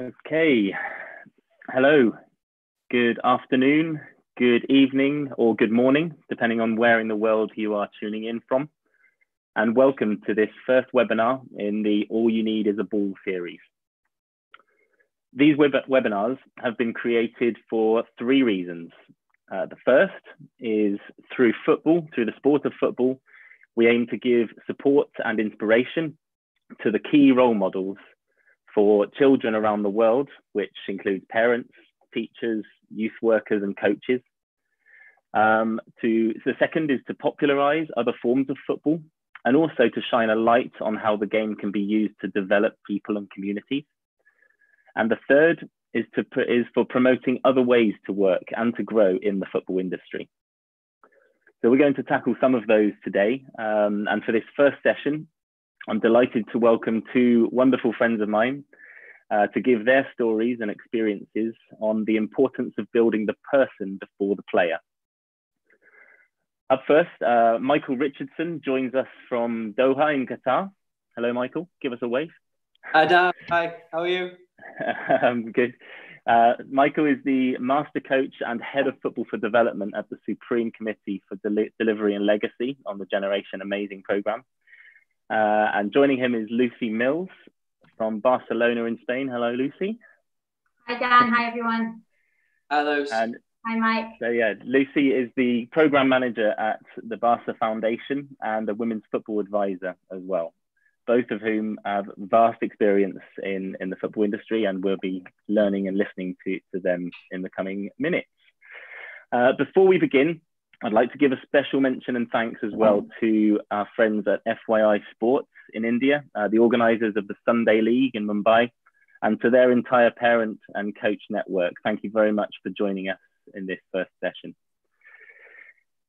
Okay, hello, good afternoon, good evening, or good morning, depending on where in the world you are tuning in from. And welcome to this first webinar in the All You Need is a Ball series. These webinars have been created for three reasons. The first is through football, through the sport of football, we aim to give support and inspiration to the key role models for children around the world, which includes parents, teachers, youth workers, and coaches. The second is to popularise other forms of football and also to shine a light on how the game can be used to develop people and communities. And the third is for promoting other ways to work and to grow in the football industry. So we're going to tackle some of those today. And for this first session, I'm delighted to welcome two wonderful friends of mine to give their stories and experiences on the importance of building the person before the player. Up first, Michael Richardson joins us from Doha in Qatar. Hello, Michael. Give us a wave. Hi, Dan. Hi, how are you? I'm good. Michael is the Master Coach and Head of Football for Development at the Supreme Committee for Delivery and Legacy on the Generation Amazing programme. And joining him is Lucy Mills from Barcelona in Spain. Hello, Lucy. Hi, Dan. Hi, everyone. Hello. And hi, Mike. So yeah, Lucy is the Programme Manager at the Barca Foundation and a Women's Football Advisor as well, both of whom have vast experience in the football industry, and we'll be learning and listening to them in the coming minutes. Before we begin, I'd like to give a special mention and thanks as well to our friends at FYI Sports in India, the organisers of the Sunday League in Mumbai, and to their entire parent and coach network. Thank you very much for joining us in this first session.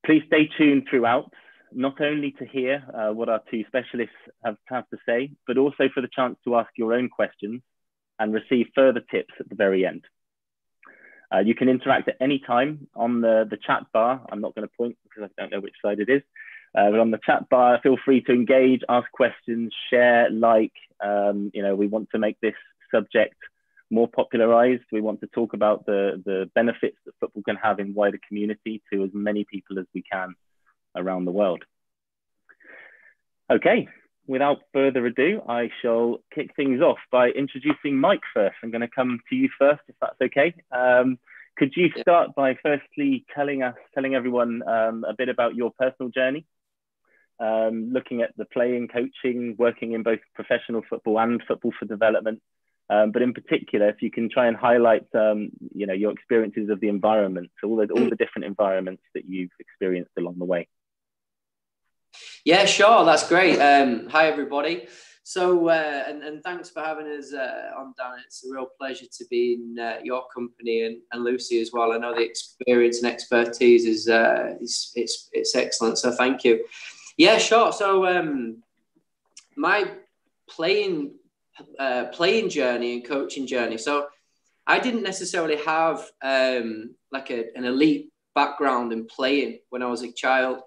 Please stay tuned throughout, not only to hear what our two specialists have to say, but also for the chance to ask your own questions and receive further tips at the very end. You can interact at any time on the chat bar. I'm not going to point because I don't know which side it is, but on the chat bar, feel free to engage, ask questions, share, like. We want to make this subject more popularized. We want to talk about the benefits that football can have in wider community to as many people as we can around the world. Okay, without further ado, I shall kick things off by introducing Mike first. I'm going to come to you first, if that's okay. Could you start by firstly telling everyone a bit about your personal journey, looking at the playing, coaching, working in both professional football and football for development, but in particular, if you can try and highlight, your experiences of the environment, all the different environments that you've experienced along the way. Yeah, sure. That's great. Hi, everybody. So, and thanks for having us on, Dan. It's a real pleasure to be in your company and Lucy as well. I know the experience and expertise is it's excellent. So, thank you. Yeah, sure. So, my playing journey and coaching journey. So, I didn't necessarily have like an elite background in playing when I was a child.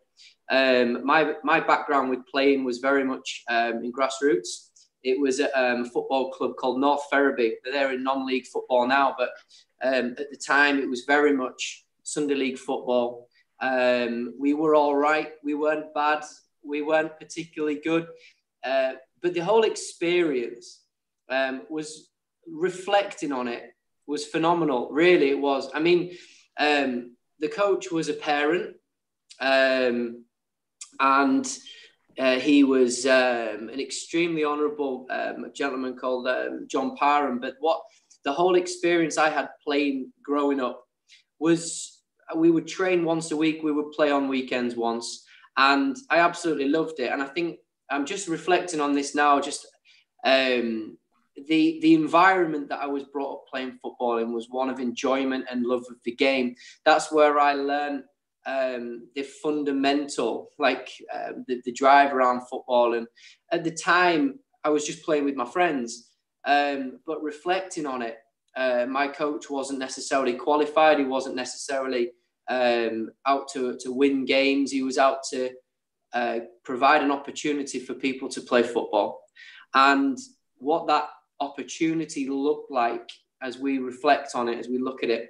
My background with playing was very much in grassroots. It was at a football club called North Ferriby. They're in non-league football now, but at the time it was very much Sunday league football. We were all right. We weren't bad. We weren't particularly good. But the whole experience was, reflecting on it, was phenomenal. Really, it was. I mean, the coach was a parent. And he was an extremely honourable gentleman called John Parham. But what the whole experience I had playing growing up was, we would train once a week, we would play on weekends once, and I absolutely loved it. And I think I'm just reflecting on this now, just the environment that I was brought up playing football in was one of enjoyment and love of the game. That's where I learned the fundamental, the drive around football. And at the time, I was just playing with my friends. But reflecting on it, my coach wasn't necessarily qualified. He wasn't necessarily out to win games. He was out to provide an opportunity for people to play football. And what that opportunity look like as we reflect on it, as we look at it?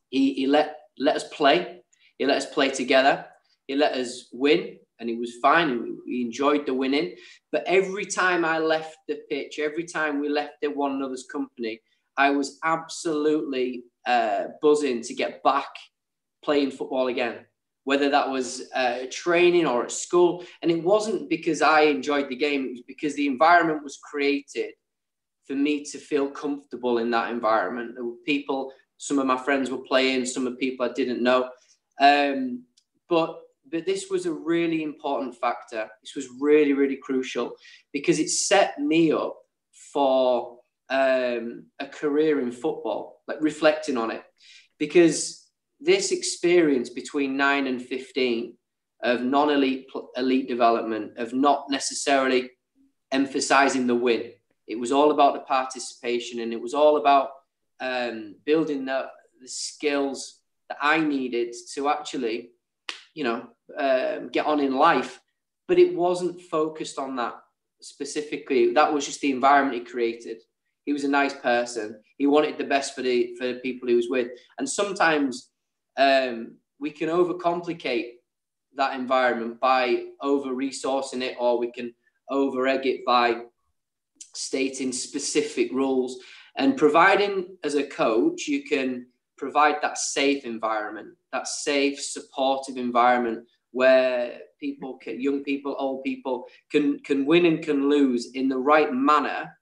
He let us play. He let us play together. He let us win, and it was fine. We enjoyed the winning. But every time I left the pitch, every time we left one another's company, I was absolutely buzzing to get back playing football again, whether that was training or at school. And it wasn't because I enjoyed the game. It was because the environment was created for me to feel comfortable in that environment. There were people, some of my friends were playing, some of the people I didn't know. But this was a really important factor. This was really, really crucial because it set me up for a career in football, like reflecting on it. Because this experience between 9 and 15 of non-elite, elite development, of not necessarily emphasizing the win. It was all about the participation, and it was all about building the skills that I needed to actually, get on in life. But it wasn't focused on that specifically. That was just the environment he created. He was a nice person. He wanted the best for the people he was with. And sometimes we can overcomplicate that environment by over-resourcing it, or we can over-egg it by stating specific rules. And providing, as a coach, you can provide that safe environment, that safe, supportive environment where people, young people, old people, can win and can lose in the right manner.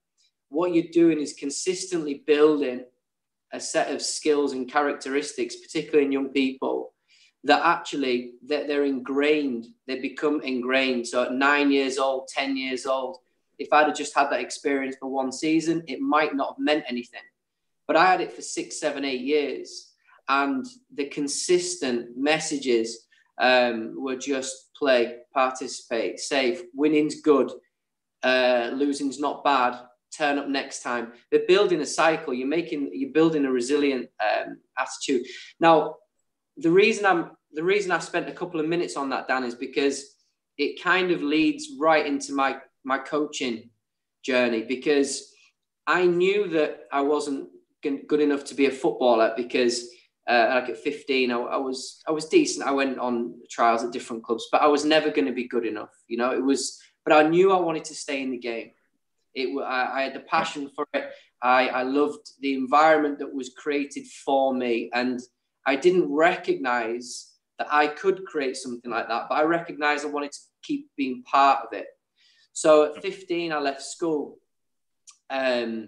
What you're doing is consistently building a set of skills and characteristics, particularly in young people, that actually they're ingrained, they become ingrained. So at 9 years old, 10 years old, if I'd have just had that experience for one season, it might not have meant anything. But I had it for 6, 7, 8 years. And the consistent messages were just play, participate, safe, winning's good, losing's not bad, turn up next time. They're building a cycle. You're building a resilient attitude. Now, the reason I spent a couple of minutes on that, Dan, is because it kind of leads right into my coaching journey, because I knew that I wasn't good enough to be a footballer because like at 15, I was decent. I went on trials at different clubs, but I was never going to be good enough. But I knew I wanted to stay in the game. I had the passion for it. I loved the environment that was created for me. And I didn't recognize that I could create something like that, but I recognized I wanted to keep being part of it. So at 15, I left school. I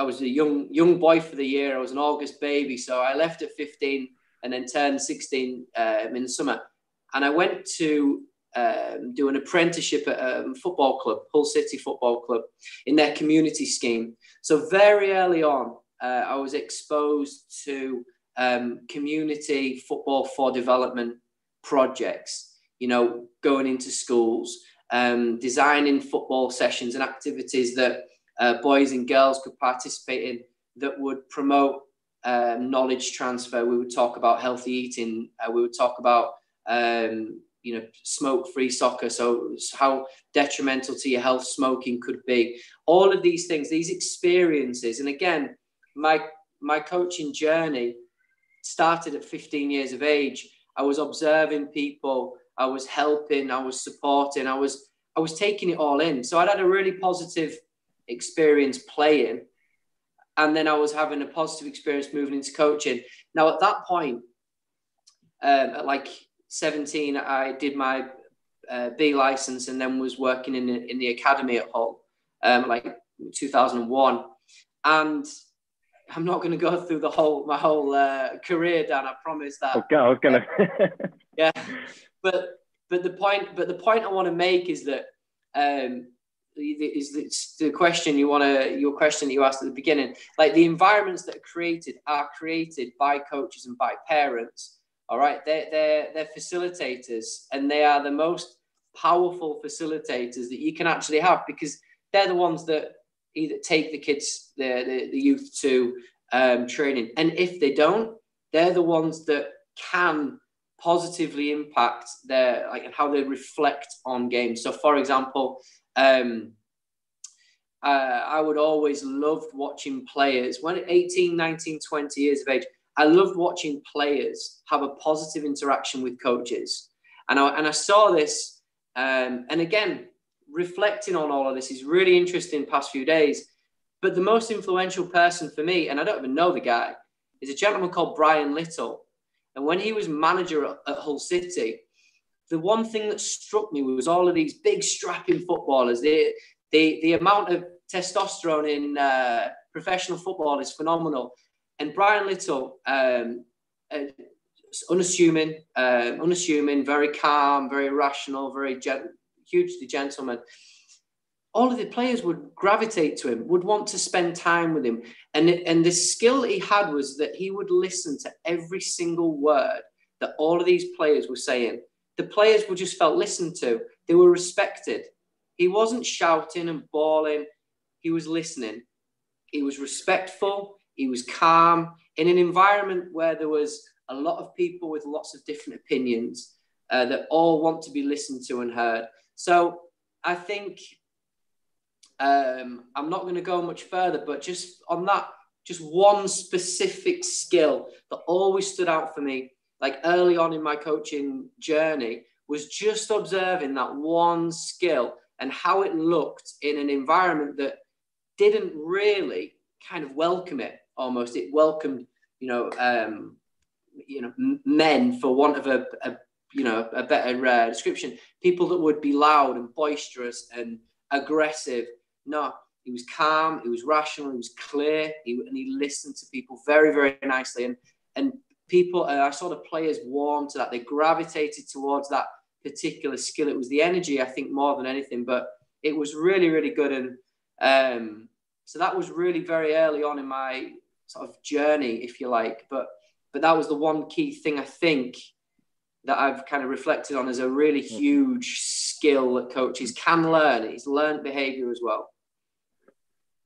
was a young boy for the year. I was an August baby. So I left at 15 and then turned 16 in the summer. And I went to do an apprenticeship at a football club, Hull City Football Club, in their community scheme. So very early on, I was exposed to community football for development projects, going into schools, designing football sessions and activities that boys and girls could participate in that would promote knowledge transfer. We would talk about healthy eating. We would talk about smoke-free soccer. So how detrimental to your health smoking could be. All of these things, these experiences. And again, my coaching journey started at 15 years of age. I was observing people. I was helping. I was supporting. I was taking it all in. So I'd had a really positive experience playing, and then I was having a positive experience moving into coaching. Now at that point, at like 17, I did my B license and then was working in the academy at Hull, like 2001. And I'm not going to go through my whole career, Dan. I promise that. Okay, I was going to. Yeah, but the point I want to make is that is the question your question that you asked at the beginning. Like, the environments that are created by coaches and by parents. All right, they're facilitators, and they are the most powerful facilitators that you can actually have, because they're the ones that either take the kids, the youth to training, and if they don't, they're the ones that can positively impact how they reflect on games. So, for example, I would always loved watching players when at 18, 19, 20 years of age. I loved watching players have a positive interaction with coaches. And I saw this, and again, reflecting on all of this is really interesting the past few days. But the most influential person for me, and I don't even know the guy, is a gentleman called Brian Little. And when he was manager at Hull City, the one thing that struck me was all of these big strapping footballers. The amount of testosterone in professional football is phenomenal. And Brian Little, unassuming, very calm, very rational, hugely gentleman. All of the players would gravitate to him, would want to spend time with him. And the skill that he had was that he would listen to every single word that all of these players were saying. The players were just felt listened to. They were respected. He wasn't shouting and bawling. He was listening. He was respectful. He was calm in an environment where there was a lot of people with lots of different opinions that all want to be listened to and heard. So I think I'm not going to go much further, but just on that, just one specific skill that always stood out for me, like early on in my coaching journey, was just observing that one skill and how it looked in an environment that didn't really kind of welcome it. Almost, it welcomed, men, for want of a better description, people that would be loud and boisterous and aggressive. No, he was calm, he was rational, he was clear, and he listened to people very, very nicely. And people, I saw the players warm to that. They gravitated towards that particular skill. It was the energy, I think, more than anything, but it was really, really good. And so that was really very early on in my sort of journey, if you like. But that was the one key thing, I think, that I've kind of reflected on as a really huge skill that coaches can learn. It's learned behavior as well.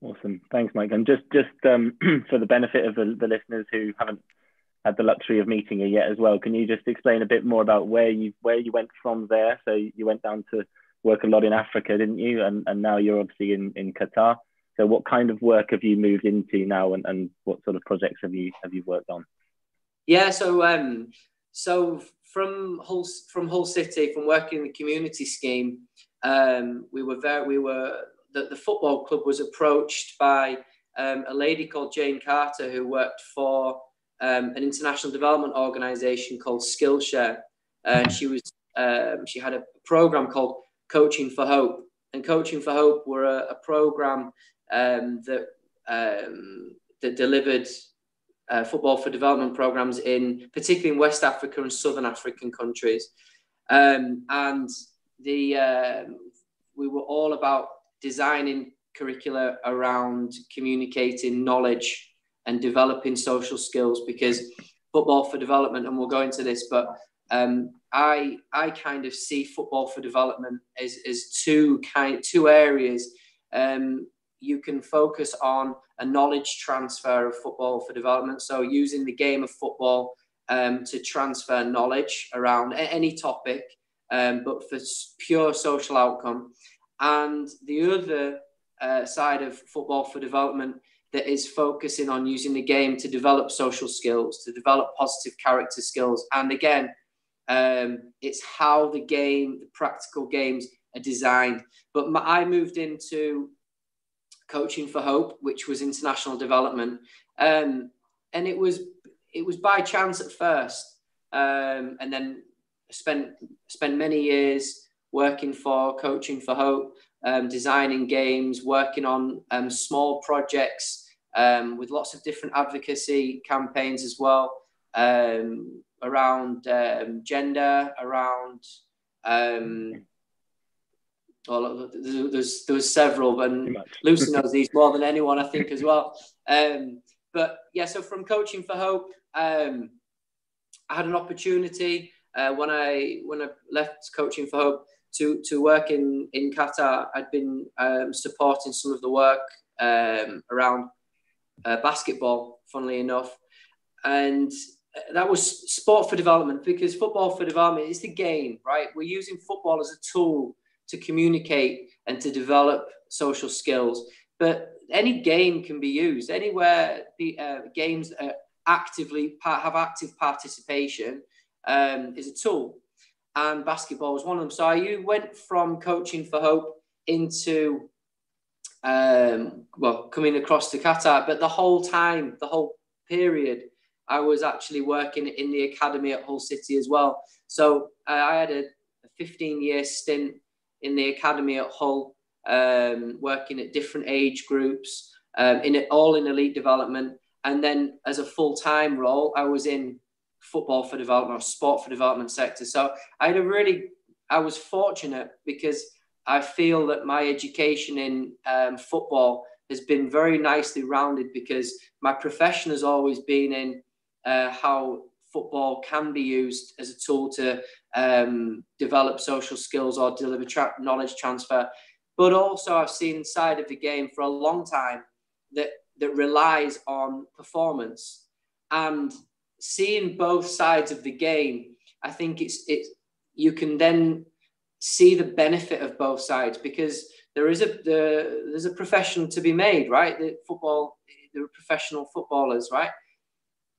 Awesome. Thanks, Mike. And just for the benefit of the listeners who haven't had the luxury of meeting you yet as well, can you just explain a bit more about where you went from there? So you went down to work a lot in Africa, didn't you? And now you're obviously in Qatar. So what kind of work have you moved into now, and what sort of projects have you worked on? Yeah, so from Hull City, from working in the community scheme, the football club was approached by a lady called Jane Carter, who worked for an international development organisation called Skillshare, and she had a program called Coaching for Hope, and Coaching for Hope were a program that delivered football for development programs particularly in West Africa and Southern African countries, and we were all about designing curricula around communicating knowledge and developing social skills, because football for development, and we'll go into this, but I kind of see football for development as two areas. You can focus on a knowledge transfer of football for development, so using the game of football to transfer knowledge around any topic, but for pure social outcome. And the other side of football for development that is focusing on using the game to develop social skills, to develop positive character skills. And again, it's how the practical games are designed. But I moved into Coaching for Hope, which was international development. And it was by chance at first. And then spent many years working for Coaching for Hope, designing games, working on small projects with lots of different advocacy campaigns as well, around gender, around there was several, but Lucy knows these more than anyone, I think, as well. But yeah, so from Coaching for Hope, I had an opportunity when I left Coaching for Hope to work in Qatar. I'd been supporting some of the work around basketball, funnily enough, and that was sport for development, because football for development is the game, right? We're using football as a tool to communicate and to develop social skills. but any game can be used anywhere. The games actively have active participation is a tool, and basketball is one of them. So you went from coaching for Hope into coming across to Qatar, but the whole period, I was actually working in the academy at Hull City as well. So I had a 15-year stint in the academy at Hull, working at different age groups, all in elite development. And then as a full-time role, I was in football for development or sport for development sector. So I was fortunate because I feel that my education in football has been very nicely rounded, because my profession has always been in how football can be used as a tool to develop social skills or deliver knowledge transfer. But also I've seen inside of the game for a long time that relies on performance, and seeing both sides of the game, I think you can then see the benefit of both sides, because there's a profession to be made, right? There are professional footballers, right?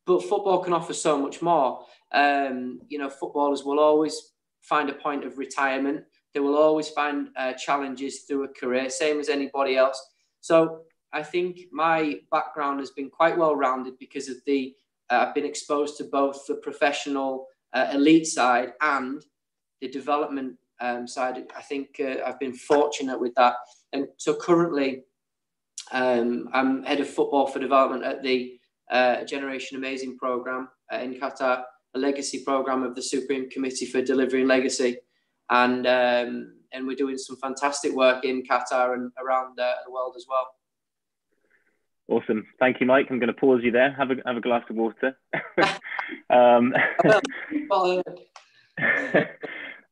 But football can offer so much more. Footballers will always find a point of retirement. They will always find challenges through a career, same as anybody else. So I think my background has been quite well rounded because of I've been exposed to both the professional elite side and the development side. I think I've been fortunate with that. And so currently I'm head of football for development at the Generation Amazing program in Qatar, a legacy program of the Supreme Committee for Delivering Legacy. And we're doing some fantastic work in Qatar and around the world as well. Awesome. Thank you, Mike. I'm going to pause you there. Have a glass of water.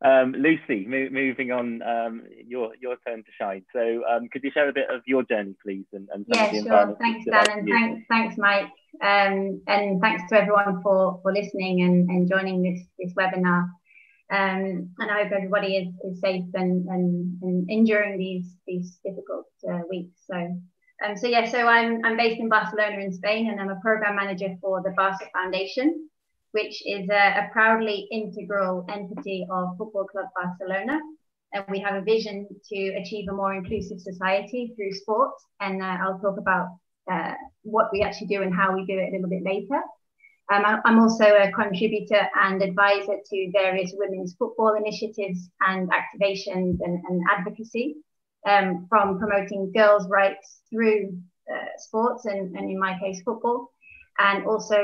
Lucy, moving on, your turn to shine. So could you share a bit of your journey, please? And yeah, sure. Thanks, Dan, and thanks, Mike. And thanks to everyone for listening and joining this webinar. And I hope everybody is safe and enduring these difficult weeks. So I'm based in Barcelona in Spain, and I'm a program manager for the Barca Foundation, which is a proudly integral entity of Football Club Barcelona. And we have a vision to achieve a more inclusive society through sport. And I'll talk about what we actually do and how we do it a little bit later. I'm also a contributor and advisor to various women's football initiatives and activations and advocacy, from promoting girls' rights through sports and in my case, football, and also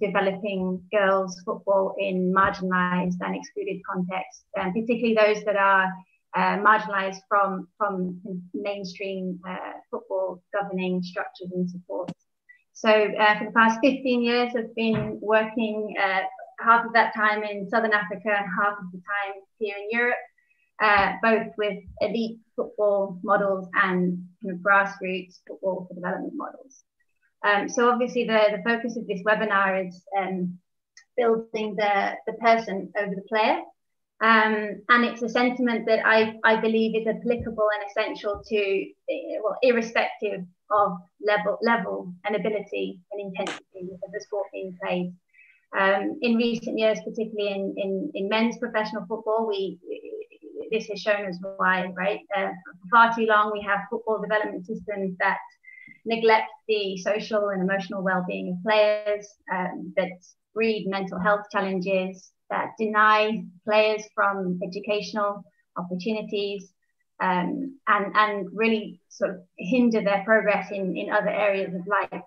developing girls' football in marginalised and excluded contexts, particularly those that are marginalised from mainstream football governing structures and support. So for the past 15 years, I've been working half of that time in Southern Africa and half of the time here in Europe, both with elite football models and kind of grassroots football for development models. So obviously the focus of this webinar is building the person over the player. And it's a sentiment that I believe is applicable and essential to, irrespective of level and ability and intensity of the sport being played. In recent years, particularly in men's professional football, this has shown us why, right? For far too long, we have football development systems that neglect the social and emotional well-being of players, that breed mental health challenges, that deny players from educational opportunities, and really sort of hinder their progress in other areas of life.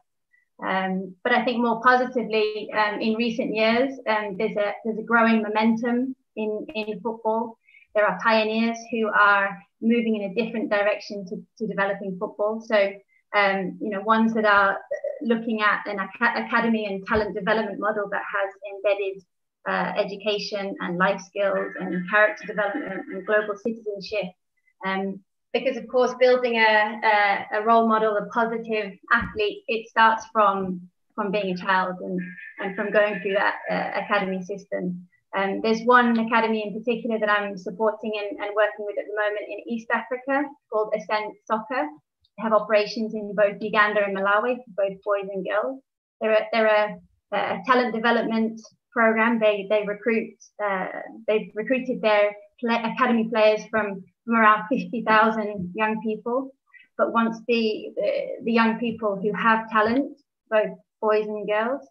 But I think more positively, in recent years, there's a growing momentum in football. There are pioneers who are moving in a different direction to developing football. So, ones that are looking at an academy and talent development model that has embedded education and life skills and character development and global citizenship. Because of course, building a role model, a positive athlete, it starts from being a child and from going through that academy system. There's one academy in particular that I'm supporting and working with at the moment in East Africa called Ascent Soccer. have operations in both Uganda and Malawi, both boys and girls. They're a talent development program. They've recruited their academy players from around 50,000 young people. But once the young people who have talent, both boys and girls,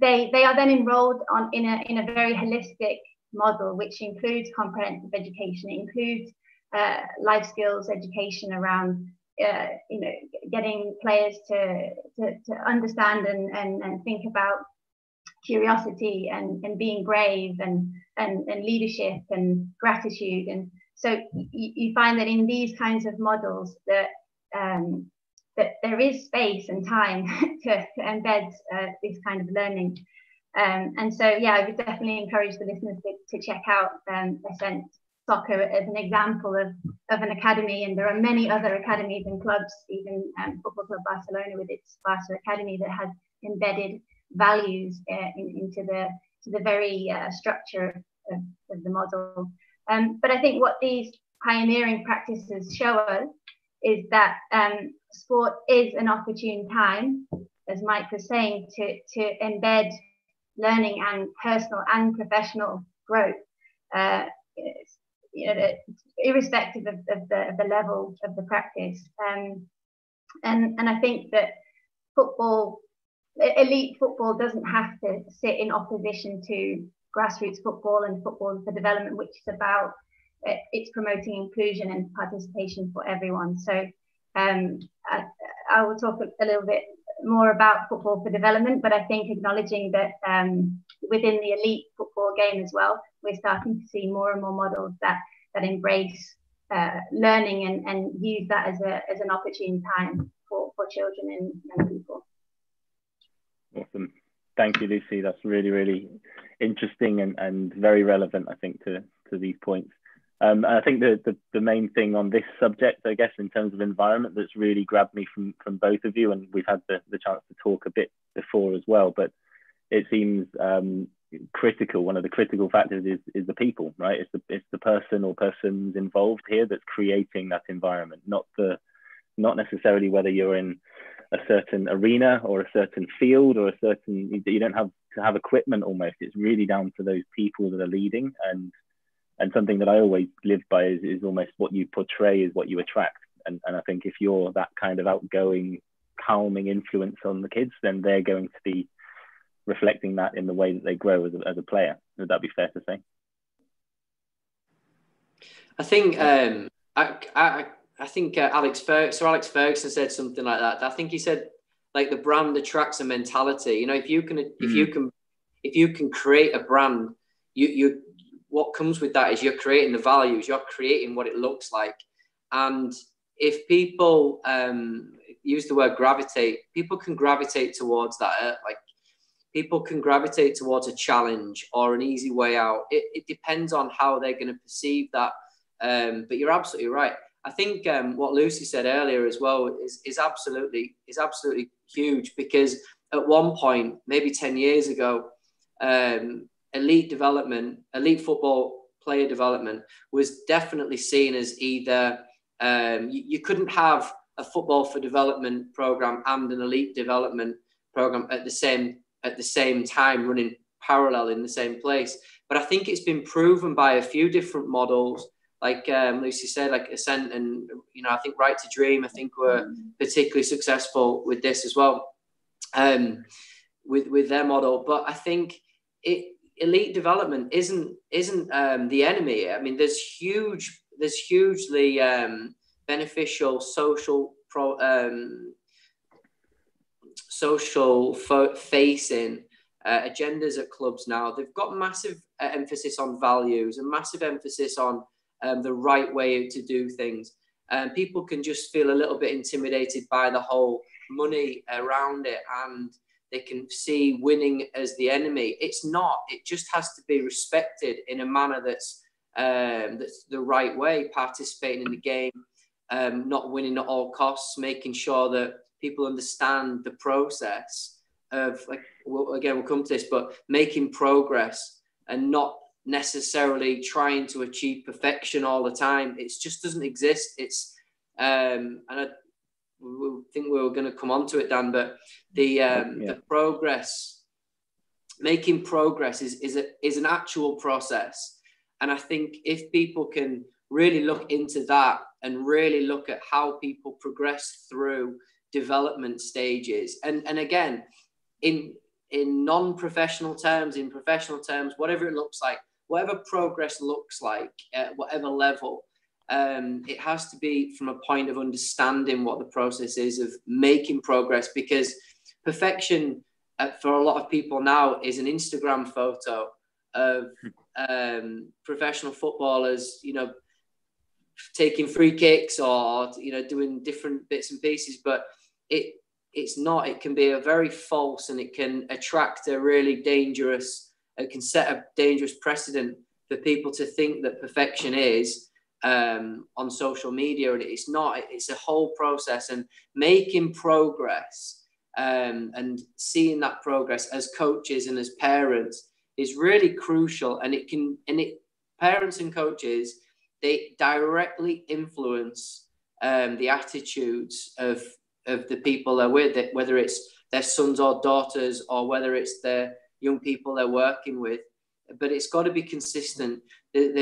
they are then enrolled in a very holistic model, which includes comprehensive education. It includes life skills education around getting players to understand and think about curiosity and being brave and leadership and gratitude. And so you find that in these kinds of models that there is space and time to embed this kind of learning. And so, yeah, I would definitely encourage the listeners to check out Ascent Soccer as an example of an academy. And there are many other academies and clubs, even Football Club Barcelona with its Barca Academy, that has embedded values into the very structure of the model. But I think what these pioneering practices show us is that sport is an opportune time, as Mike was saying, to embed learning and personal and professional growth, irrespective of the level of the practice. And I think that elite football doesn't have to sit in opposition to grassroots football and football for development, which is about it's promoting inclusion and participation for everyone. So I will talk a little bit more about football for development, but I think acknowledging that within the elite football game as well, we're starting to see more and more models that embrace learning and use that as an opportune time for children and young people. Awesome. Thank you, Lucy. That's really, really interesting and very relevant, I think, to these points. And I think the main thing on this subject, I guess, in terms of environment, that's really grabbed me from both of you, and we've had the chance to talk a bit before as well, but it seems critical. One of the critical factors is the people, right? It's the person or persons involved here that's creating that environment, not necessarily whether you're in a certain arena or a certain field or you don't have to have equipment almost. It's really down to those people that are leading, and something that I always live by is almost what you portray is what you attract. And I think if you're that kind of outgoing, calming influence on the kids, then they're going to be reflecting that in the way that they grow as a player. Would that be fair to say? I think I think Alex Ferguson said something like that. I think he said, like, the brand attracts a mentality. You know, if you can create a brand, you what comes with that is you're creating the values, you're creating what it looks like. And if people use the word gravitate, people can gravitate towards that. Like, people can gravitate towards a challenge or an easy way out. It depends on how they're going to perceive that. But you're absolutely right. I think what Lucy said earlier as well is absolutely huge, because at one point, maybe 10 years ago, elite football player development was definitely seen as either you couldn't have a football for development program and an elite development program at the same time, running parallel in the same place. But I think it's been proven by a few different models, like Lucy said, like Ascent, and I think Right to Dream, I think, were particularly successful with this as well, with their model. But I think elite development isn't the enemy. I mean, there's hugely beneficial social facing agendas at clubs now. They've got massive emphasis on values and massive emphasis on the right way to do things. People can just feel a little bit intimidated by the whole money around it, and they can see winning as the enemy. It's not. It just has to be respected in a manner that's the right way, participating in the game, not winning at all costs, making sure that people understand the process of, like, we'll come to this, but making progress and not necessarily trying to achieve perfection all the time. It just doesn't exist. It's and think we were going to come on to it, Dan, but the progress, making progress is an actual process. And I think if people can really look into that and really look at how people progress through development stages, and again, in non-professional terms, in professional terms, whatever it looks like, whatever progress looks like at whatever level, it has to be from a point of understanding what the process is of making progress, because perfection for a lot of people now is an Instagram photo of professional footballers, you know, taking free kicks or, you know, doing different bits and pieces, but it's not. It can be a very false, and it can attract a really dangerous, it can set a dangerous precedent for people to think that perfection is on social media, and it's not. It's a whole process, and making progress and seeing that progress as coaches and as parents is really crucial. And parents and coaches, they directly influence the attitudes of the people they're with, whether it's their sons or daughters, or whether it's the young people they're working with. But it's got to be consistent. The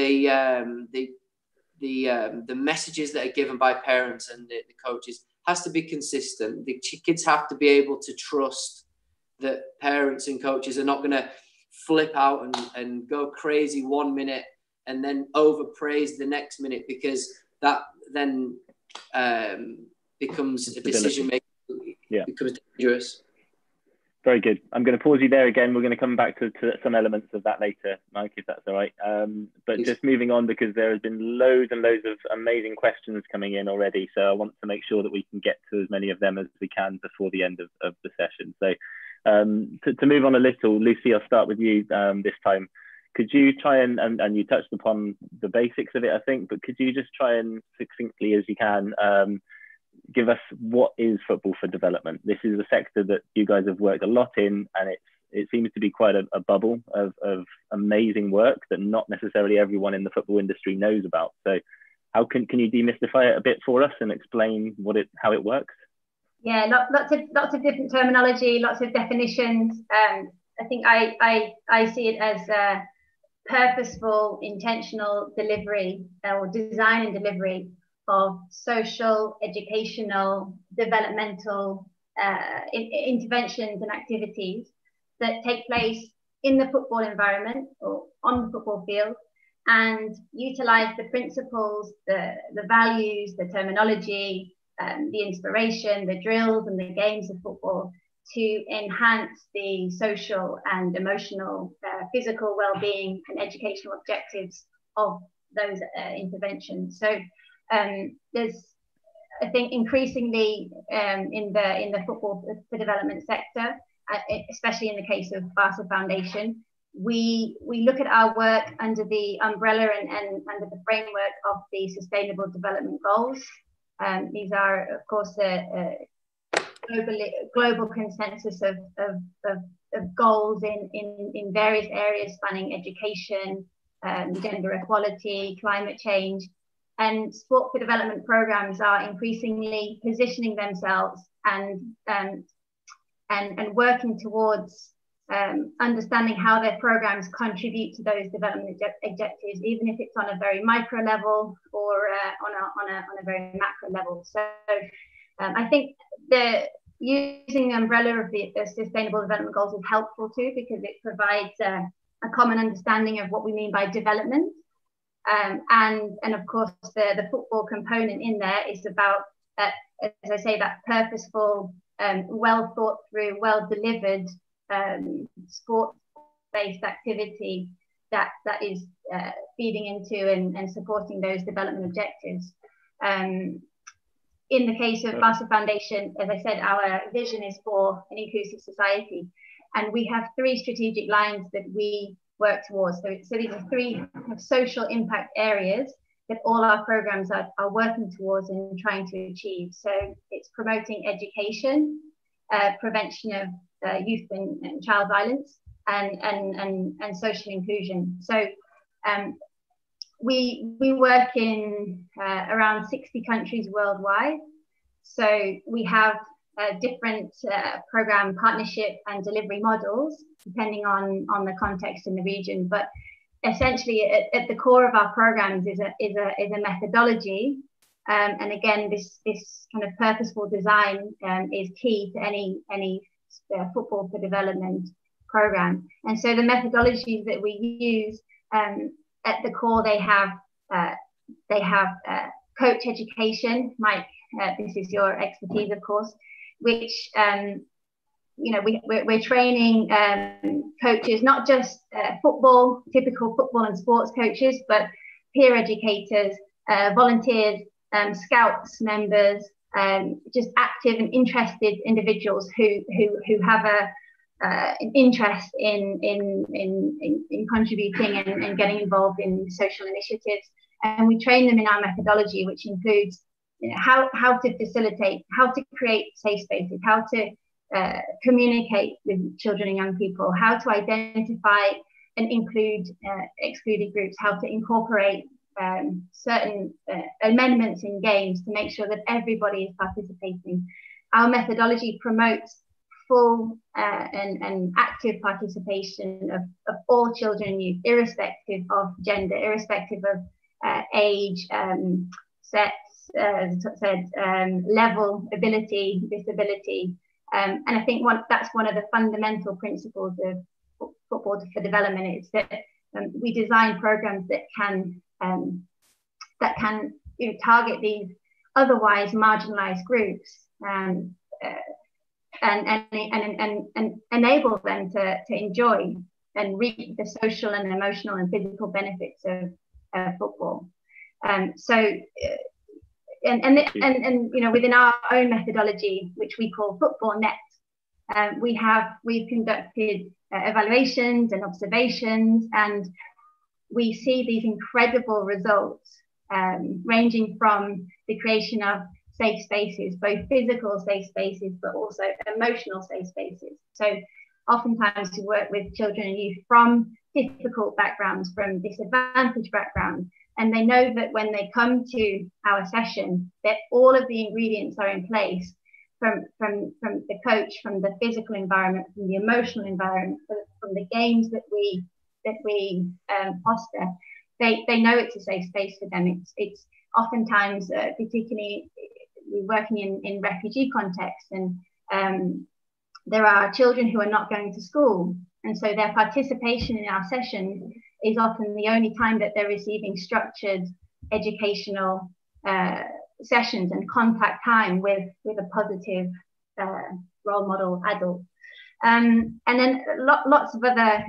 messages that are given by parents and the coaches has to be consistent. The kids have to be able to trust that parents and coaches are not going to flip out and go crazy 1 minute and then overpraise the next minute, because that then becomes a decision making. Yeah, becomes dangerous. Very good. I'm going to pause you there again. We're going to come back to some elements of that later, Mike, if that's all right. But just moving on, because there has been loads and loads of amazing questions coming in already. So I want to make sure that we can get to as many of them as we can before the end of the session. So to move on a little, Lucy, I'll start with you this time. Could you try and you touched upon the basics of it, I think, but could you just try and succinctly as you can give us what is football for development? This is a sector that you guys have worked a lot in, and it seems to be quite a bubble of amazing work that not necessarily everyone in the football industry knows about. So how can you demystify it a bit for us and explain how it works? Yeah, lots of different terminology, lots of definitions. I think I see it as purposeful, intentional delivery or design and delivery of social, educational, developmental interventions and activities that take place in the football environment or on the football field, and utilize the principles, the values, the terminology, the inspiration, the drills and the games of football to enhance the social and emotional, physical well-being and educational objectives of those interventions. So there's, I think, increasingly in the football for development sector, especially in the case of Barca Foundation, we look at our work under the umbrella and under the framework of the Sustainable Development Goals. These are, of course, a global consensus of goals in various areas spanning education, gender equality, climate change. And sport for development programs are increasingly positioning themselves and working towards understanding how their programs contribute to those development objectives, even if it's on a very micro level or on a very macro level. So I think using the umbrella of the Sustainable Development Goals is helpful too, because it provides a common understanding of what we mean by development. And of course, the football component in there is about, as I say, that purposeful, well thought through, well delivered sport-based activity that is feeding into and supporting those development objectives. In the case of Barca Foundation, as I said, our vision is for an inclusive society, and we have 3 strategic lines that we work towards. So these are 3 social impact areas that all our programs are working towards and trying to achieve. So it's promoting education, prevention of youth and child violence, and social inclusion. So we work in around 60 countries worldwide. So we have different program partnership and delivery models, depending on the context in the region. But essentially, at the core of our programs is a methodology. And again, this kind of purposeful design is key to any football for development program. And so the methodologies that we use, at the core, they have coach education. Mike, this is your expertise, of course, which we're training coaches, not just typical football and sports coaches, but peer educators, volunteers, scouts members, just active and interested individuals who have an interest in contributing and getting involved in social initiatives. And we train them in our methodology, which includes how to facilitate, how to create safe spaces, how to communicate with children and young people, how to identify and include excluded groups, how to incorporate certain amendments in games to make sure that everybody is participating. Our methodology promotes full and active participation of all children and youth, irrespective of gender, irrespective of age, sex, level, ability, disability. And I think that's one of the fundamental principles of football for development, is that we design programs that can target these otherwise marginalized groups and enable them to enjoy and reap the social and emotional and physical benefits of football. Within our own methodology, which we call Football Net, we've conducted evaluations and observations, and we see these incredible results, ranging from the creation of safe spaces, both physical safe spaces, but also emotional safe spaces. So oftentimes we work with children and youth from difficult backgrounds, from disadvantaged backgrounds, and they know that when they come to our session, that all of the ingredients are in place, from the coach, from the physical environment, from the emotional environment, from the games that we foster. They know it's a safe space for them. It's oftentimes, particularly we're working in refugee contexts, and there are children who are not going to school, and so their participation in our session is often the only time that they're receiving structured educational sessions and contact time with a positive role model adult. And then lots of other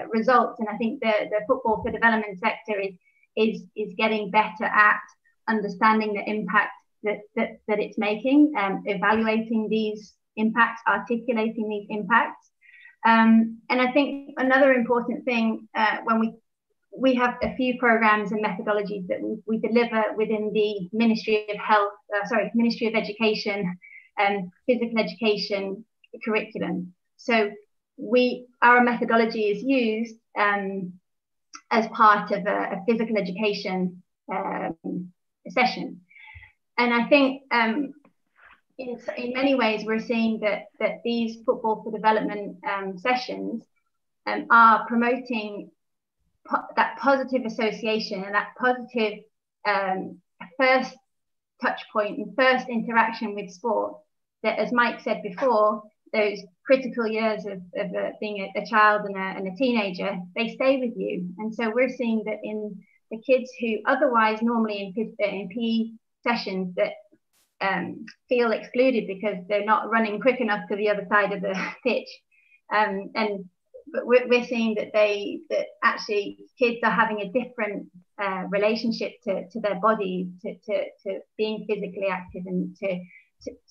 results. And I think the football for development sector is getting better at understanding the impact that it's making, evaluating these impacts, articulating these impacts. And I think another important thing, when we have a few programs and methodologies that we deliver within the Ministry of Education and Physical Education curriculum. So our methodology is used as part of a physical education session. And I think in many ways we're seeing that these football for development sessions are promoting that positive association and that positive first touch point and first interaction with sport, that, as Mike said before, those critical years of being a child and a teenager, they stay with you. And so we're seeing that in the kids who otherwise normally in PE sessions that feel excluded because they're not running quick enough to the other side of the pitch, but we're seeing that actually kids are having a different relationship to their body, to being physically active, and to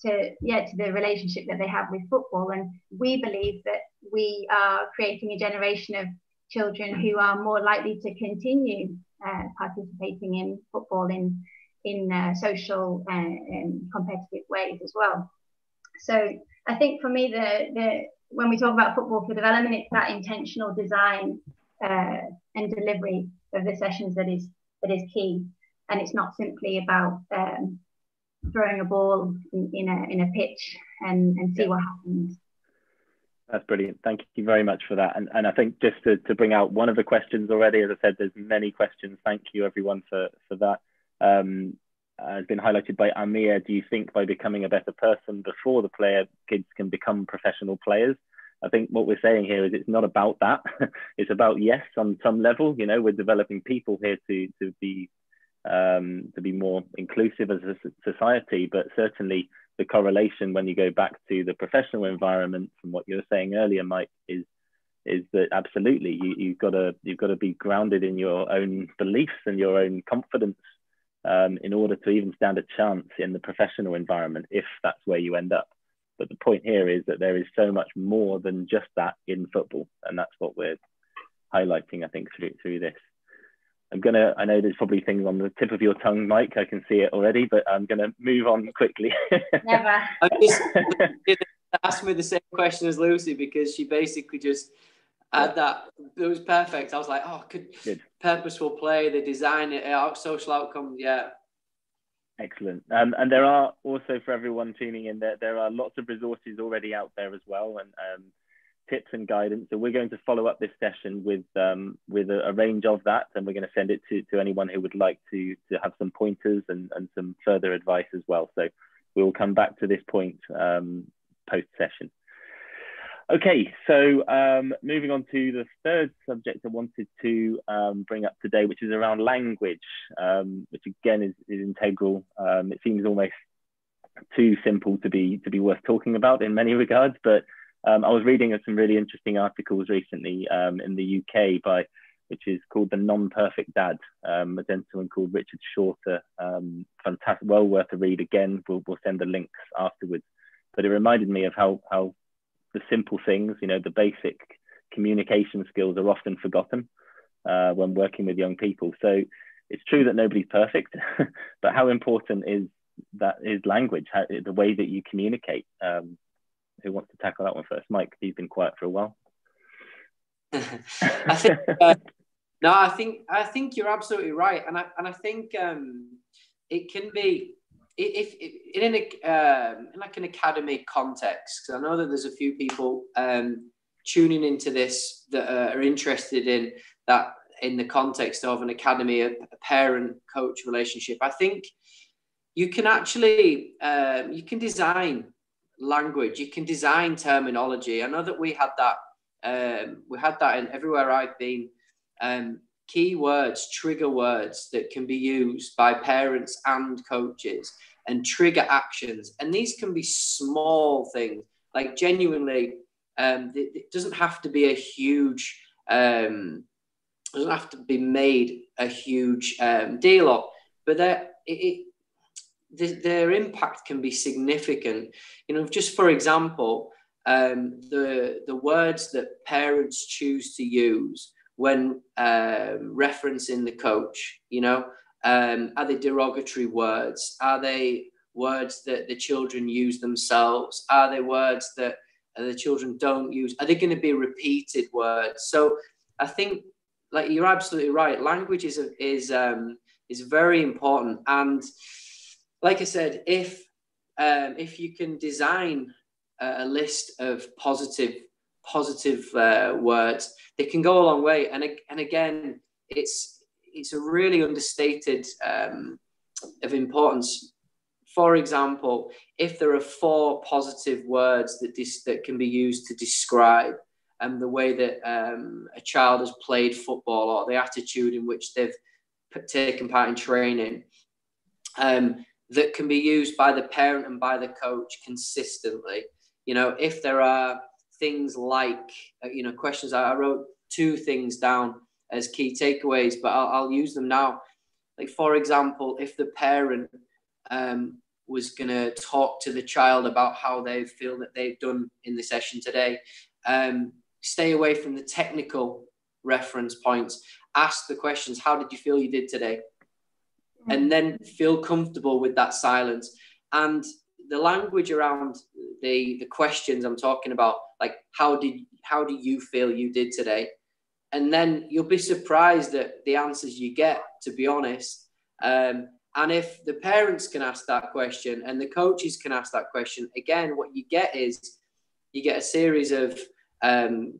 the relationship that they have with football. And we believe that we are creating a generation of children who are more likely to continue participating in football in social and competitive ways as well. So I think for me, when we talk about football for development, it's that intentional design and delivery of the sessions that is key. And it's not simply about throwing a ball in a pitch and see what happens. That's brilliant. Thank you very much for that. And I think just to bring out one of the questions already, as I said, there's many questions. Thank you everyone for that. Has been highlighted by Amir. Do you think by becoming a better person before the player, kids can become professional players? I think what we're saying here is it's not about that. It's about, yes, on some level, you know, we're developing people here to be more inclusive as a society, but certainly the correlation when you go back to the professional environment from what you were saying earlier, Mike, is that absolutely you've got to be grounded in your own beliefs and your own confidence in order to even stand a chance in the professional environment, if that's where you end up. But the point here is that there is so much more than just that in football, and that's what we're highlighting, I think, through this. I know there's probably things on the tip of your tongue, Mike. I can see it already, but I'm going to move on quickly. Never. I'm just ask me the same question as Lucy, because she basically just had that. It was perfect. I was like, oh, good. Purposeful play, the design, social outcomes, yeah. Excellent. And there are also, for everyone tuning in, there are lots of resources already out there as well, and tips and guidance. So we're going to follow up this session with a range of that, and we're going to send it to anyone who would like to have some pointers and some further advice as well. So we'll come back to this point post session. Okay, so moving on to the third subject I wanted to bring up today, which is around language, which again is integral. It seems almost too simple to be worth talking about in many regards, but I was reading some really interesting articles recently in the UK which is called The Non-Perfect Dad, a gentleman called Richard Shorter. Fantastic, well worth a read. Again, we'll send the links afterwards. But it reminded me of how the simple things, you know, the basic communication skills are often forgotten when working with young people. So it's true that nobody's perfect, but how important is language, the way that you communicate? Who wants to tackle that one first? Mike, you've been quiet for a while. I think I think you're absolutely right, and I think it can be if in like an academy context. Because I know that there's a few people tuning into this that are interested in that in the context of an academy, a parent-coach relationship. I think you can actually you can design language, you can design terminology. I know that we had that in everywhere I've been. Key words, trigger words that can be used by parents and coaches, and trigger actions. And these can be small things, like genuinely, it doesn't have to be a huge, doesn't have to be made a huge deal of, but their impact can be significant. You know, just for example, the words that parents choose to use when referencing the coach, you know, are they derogatory words? Are they words that the children use themselves? Are they words that the children don't use? Are they going to be repeated words? So I think, like, you're absolutely right. Language is very important. And like I said, if you can design a list of positive words, they can go a long way. And again, it's a really understated of importance. For example, if there are 4 positive words that can be used to describe the way that a child has played football, or the attitude in which they've taken part in training, that can be used by the parent and by the coach consistently. You know, if there are things like, you know, questions, I wrote 2 things down as key takeaways, but I'll use them now. Like, for example, if the parent was going to talk to the child about how they feel that they've done in the session today, stay away from the technical reference points. Ask the questions. How did you feel you did today? And then feel comfortable with that silence. And the language around the questions I'm talking about, like, how do you feel you did today? And then you'll be surprised at the answers you get, to be honest. And if the parents can ask that question and the coaches can ask that question, again, what you get is you get a series of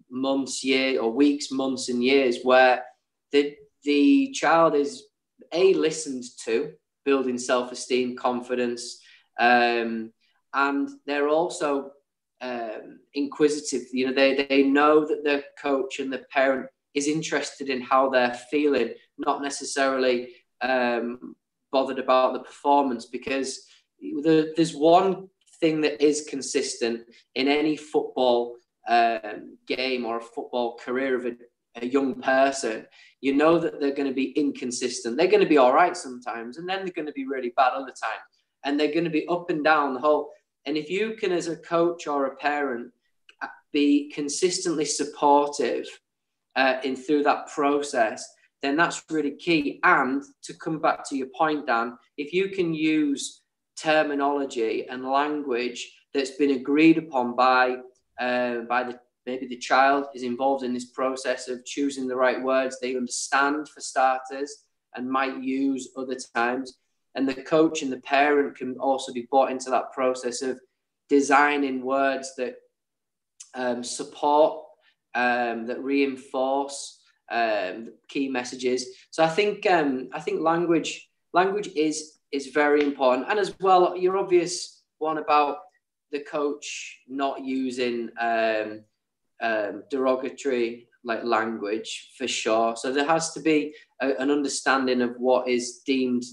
months, years, or weeks, months, and years where the child is listened to, building self-esteem, confidence, and they're also inquisitive. You know, they know that the coach and the parent is interested in how they're feeling, not necessarily bothered about the performance, because there's one thing that is consistent in any football game or a football career of a young person. You know that they're going to be inconsistent. They're going to be all right sometimes, and then they're going to be really bad other times, and they're going to be up and down the whole. And if you can, as a coach or a parent, be consistently supportive through that process, then that's really key. And to come back to your point, Dan, if you can use terminology and language that's been agreed upon by maybe the child is involved in this process of choosing the right words they understand for starters and might use other times, and the coach and the parent can also be brought into that process of designing words that support, that reinforce key messages. So I think language is very important. And as well, your obvious one about the coach not using derogatory language, for sure. So there has to be an understanding of what is deemed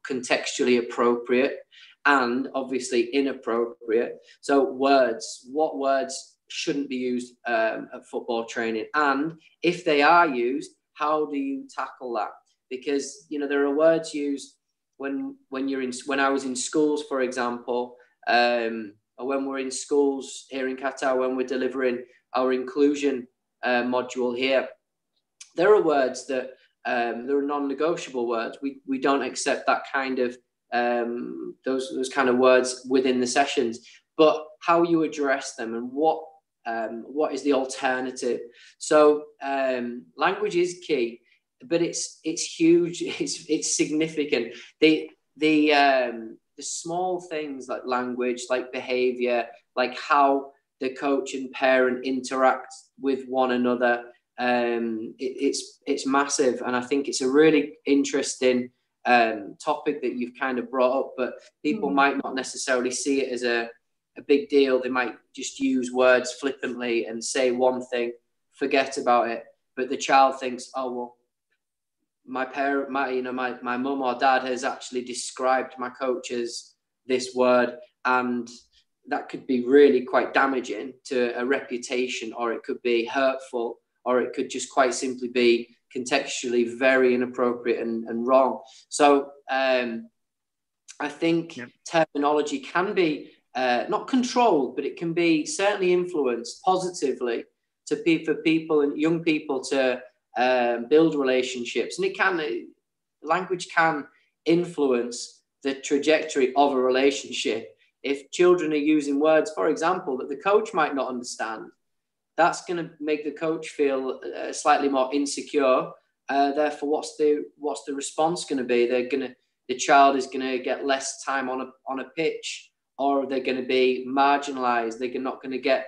contextually appropriate and obviously inappropriate. So what words shouldn't be used at football training, and if they are used, how do you tackle that? Because, you know, there are words used when I was in schools, for example, or when we're in schools here in Qatar, when we're delivering our inclusion module here, there are words that there are non-negotiable words. We don't accept that kind of those kind of words within the sessions. But how you address them and what is the alternative? So language is key, but it's huge. It's significant. The small things like language, like behavior, like how the coach and parent interact with one another, it's massive. And I think it's a really interesting topic that you've kind of brought up, but people might not necessarily see it as a big deal. They might just use words flippantly and say one thing, forget about it. But the child thinks, oh, well, my mum or dad has actually described my coach as this word, and that could be really quite damaging to a reputation, or it could be hurtful, or it could just quite simply be contextually very inappropriate and wrong. So I think terminology can be not controlled, but it can be certainly influenced positively for people and young people to build relationships. And language can influence the trajectory of a relationship. If children are using words, for example, that the coach might not understand, that's going to make the coach feel slightly more insecure. Therefore, what's the response going to be? The child is going to get less time on a pitch, or they're going to be marginalised. They're not going to get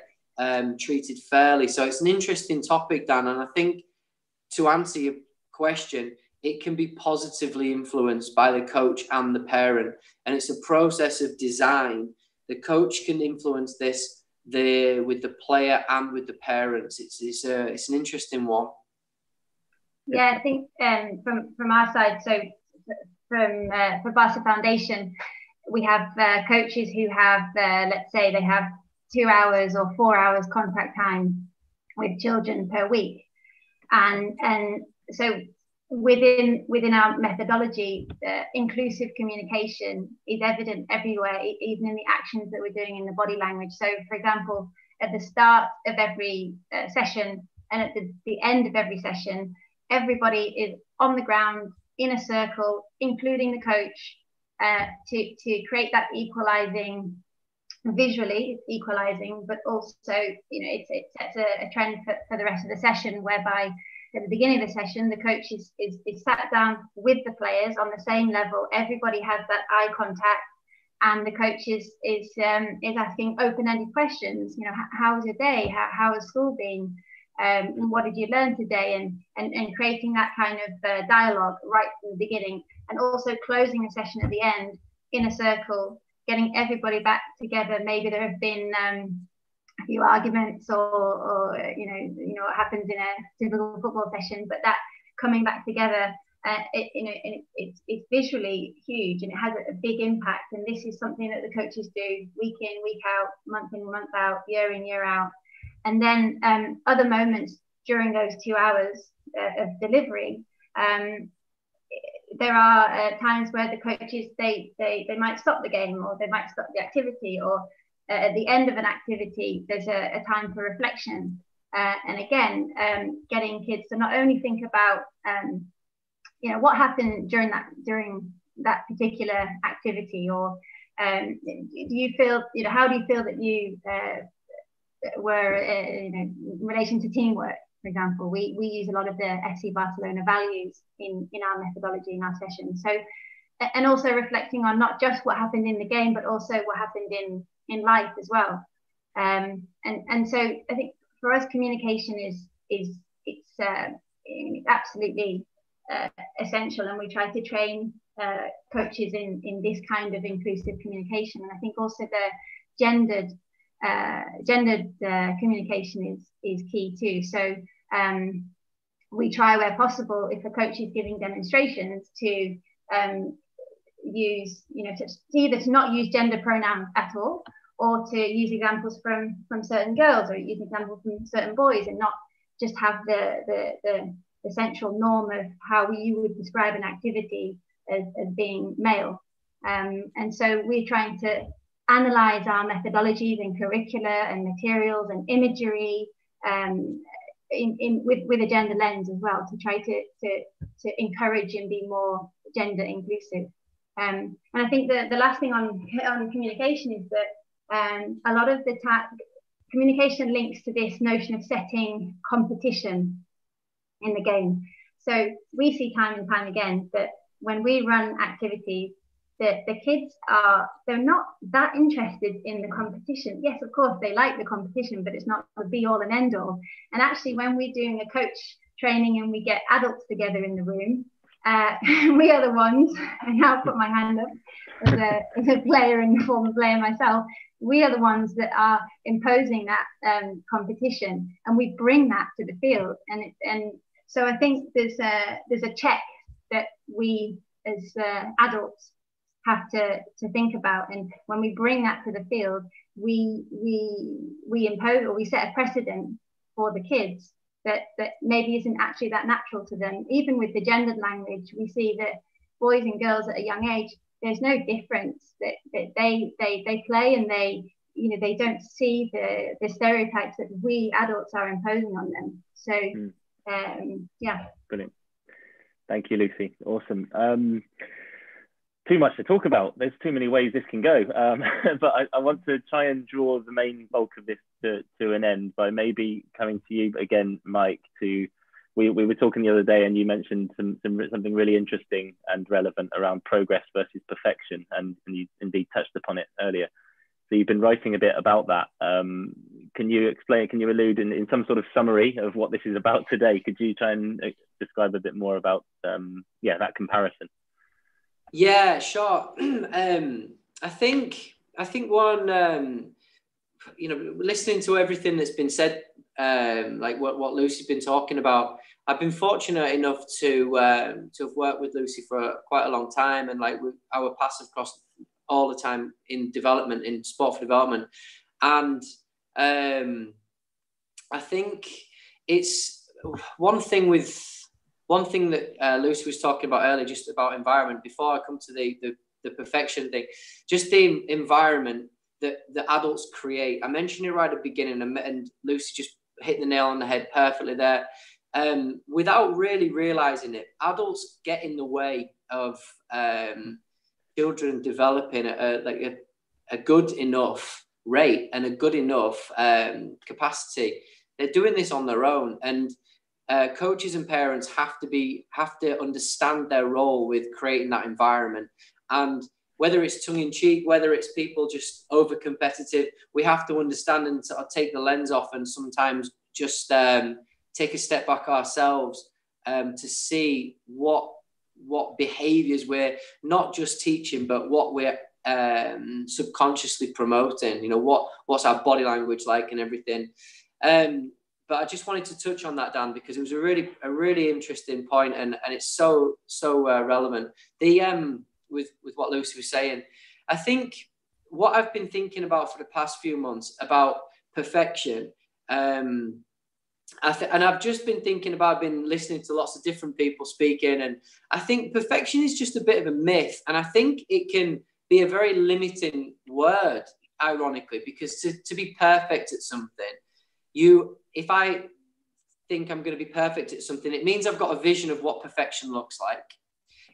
treated fairly. So it's an interesting topic, Dan. And I think to answer your question, it can be positively influenced by the coach and the parent. And it's a process of design. The coach can influence this with the player and with the parents. It's an interesting one. Yeah, I think from our side, so for Barca Foundation, we have coaches who have, let's say they have 2 hours or 4 hours contact time with children per week. And so within our methodology, inclusive communication is evident everywhere, even in the actions that we're doing in the body language. So, for example, at the start of every session and at the end of every session, everybody is on the ground in a circle, including the coach, to create that equalizing. Visually, it's equalizing, but also, you know, it sets a trend for the rest of the session, whereby at the beginning of the session, the coach is sat down with the players on the same level. Everybody has that eye contact, and the coach is asking open-ended questions. You know, how was your day? How has school been? What did you learn today? And creating that kind of dialogue right from the beginning, and also closing the session at the end in a circle, getting everybody back together. Maybe there have been a few arguments or you know what happens in a typical football session, but that coming back together, it's visually huge, and it has a big impact. And this is something that the coaches do week in, week out, month in, month out, year in, year out. And then other moments during those 2 hours of delivery, there are times where the coaches they might stop the game, or they might stop the activity, or at the end of an activity there's a time for reflection, and again getting kids to not only think about you know what happened during that particular activity, or do you feel, you know, how do you feel that you were you know, in relation to teamwork, for example. We use a lot of the FC Barcelona values in our methodology, in our sessions. So, and also reflecting on not just what happened in the game, but also what happened in life as well. And so I think for us, communication is absolutely essential, and we try to train coaches in this kind of inclusive communication. And I think also the gendered communication is key too. So we try where possible, if a coach is giving demonstrations, to use, you know, to either to not use gender pronouns at all, or to use examples from certain girls, or use examples from certain boys, and not just have the central norm of how you would describe an activity as being male. And so we're trying to analyze our methodologies and curricula and materials and imagery with a gender lens as well, to try to encourage and be more gender inclusive. And I think the last thing on communication is that a lot of the communication links to this notion of setting competition in the game. So we see time and time again that when we run activities, that the kids they're not that interested in the competition. Yes, of course, they like the competition, but it's not the be all and end all. And actually, when we're doing a coach training and we get adults together in the room, we are the ones, and I'll put my hand up as a player and former player myself, we are the ones that are imposing that competition, and we bring that to the field. And so I think there's a check that we as adults have to think about, and when we bring that to the field, we impose, or we set a precedent for the kids that maybe isn't actually that natural to them. Even with the gendered language, we see that boys and girls at a young age, there's no difference, that they play, and they don't see the stereotypes that we adults are imposing on them. So yeah. Brilliant. Thank you, Lucy. Awesome. Too much to talk about. There's too many ways this can go. But I want to try and draw the main bulk of this to an end by maybe coming to you again, Mike. We were talking the other day, and you mentioned something really interesting and relevant around progress versus perfection, and you indeed touched upon it earlier. So you've been writing a bit about that. Can you explain? Can you allude in some sort of summary of what this is about today? Could you try and describe a bit more about that comparison? Yeah, sure. I think one, listening to everything that's been said, like what Lucy's been talking about, I've been fortunate enough to have worked with Lucy for quite a long time, and our paths have crossed all the time in development, in sport for development. And I think it's one thing that Lucy was talking about earlier, just about environment, before I come to the perfection thing, just the environment that the adults create. I mentioned it right at the beginning, and Lucy just hit the nail on the head perfectly there. Without really realizing it, adults get in the way of children developing a good enough rate and a good enough capacity. They're doing this on their own, and coaches and parents have to understand their role with creating that environment. And whether it's tongue-in-cheek, whether it's people just over-competitive, we have to understand and sort of take the lens off and sometimes just take a step back ourselves to see what behaviours we're not just teaching, but what we're subconsciously promoting. You know, what's our body language like and everything. But I just wanted to touch on that, Dan, because it was a really interesting point, and it's so relevant. With what Lucy was saying, I think what I've been thinking about for the past few months about perfection, and I've just been thinking about, I've been listening to lots of different people speaking, and I think perfection is just a bit of a myth, and I think it can be a very limiting word, ironically, because to be perfect at something, if I think I'm going to be perfect at something, it means I've got a vision of what perfection looks like.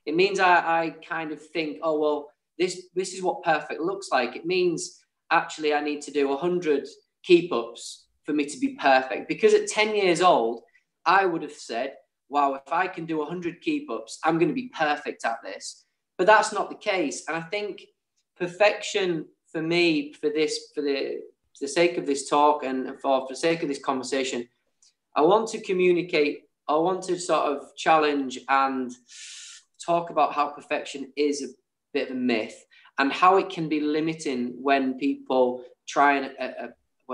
It means I kind of think, oh, well, this is what perfect looks like. It means actually I need to do 100 keep-ups for me to be perfect. Because at 10 years old, I would have said, wow, if I can do 100 keep-ups, I'm going to be perfect at this. But that's not the case. And I think perfection for me, for the sake of this talk and for the sake of this conversation, I want to communicate, I want to sort of challenge and talk about how perfection is a bit of a myth and how it can be limiting when people try and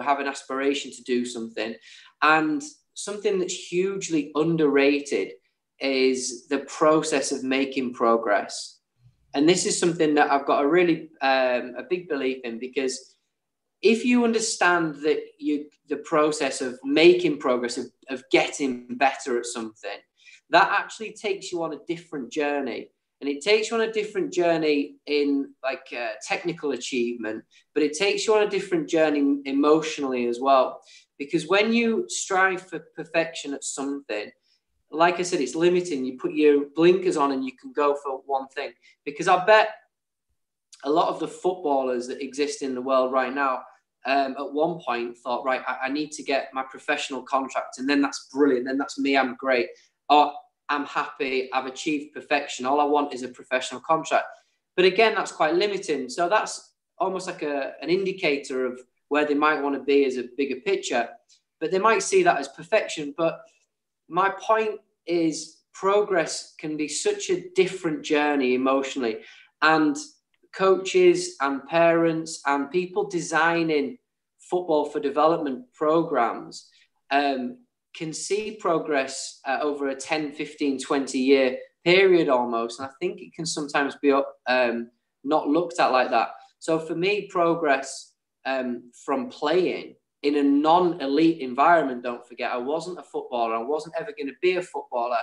have an aspiration to do something. And something that's hugely underrated is the process of making progress. And this is something that I've got a big belief in, because if you understand that the process of making progress, of getting better at something, that actually takes you on a different journey. And it takes you on a different journey in like technical achievement, but it takes you on a different journey emotionally as well. Because when you strive for perfection at something, like I said, it's limiting. You put your blinkers on and you can go for one thing. Because I bet a lot of the footballers that exist in the world right now, at one point thought, right, I need to get my professional contract, and then that's brilliant. Then that's me. I'm great. Or I'm happy. I've achieved perfection. All I want is a professional contract. But again, that's quite limiting. So that's almost like an indicator of where they might want to be as a bigger picture. But they might see that as perfection. But my point is, progress can be such a different journey emotionally. And coaches and parents and people designing football for development programs can see progress over a 10, 15, 20 year period almost. And I think it can sometimes be not looked at like that. So for me, progress from playing in a non-elite environment, don't forget, I wasn't a footballer. I wasn't ever going to be a footballer.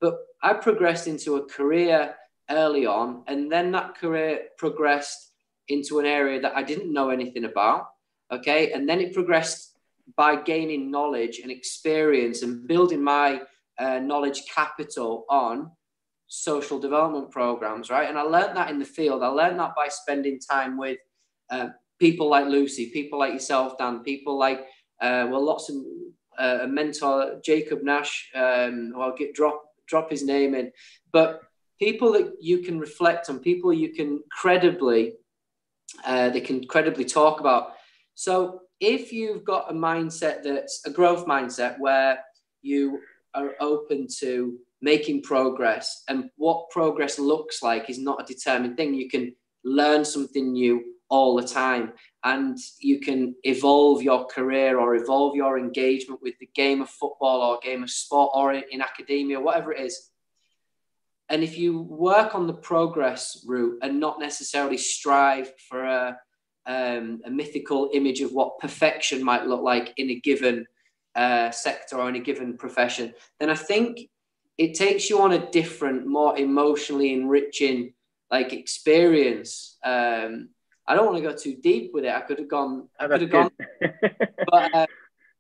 But I progressed into a career early on, and then that career progressed into an area that I didn't know anything about. Okay. And then it progressed by gaining knowledge and experience and building my knowledge capital on social development programs, right? And I learned that in the field. I learned that by spending time with people like Lucy, people like yourself, Dan, people like, lots of a mentor, Jacob Nash, who I'll drop his name in, but people that you can reflect on, people you can credibly talk about. So if you've got a mindset that's a growth mindset where you are open to making progress, and what progress looks like is not a determined thing, you can learn something new all the time, and you can evolve your career or evolve your engagement with the game of football or game of sport or in academia, whatever it is. And if you work on the progress route and not necessarily strive for a mythical image of what perfection might look like in a given sector or in a given profession, then I think it takes you on a different, more emotionally enriching experience. I don't want to go too deep with it. I could have gone. But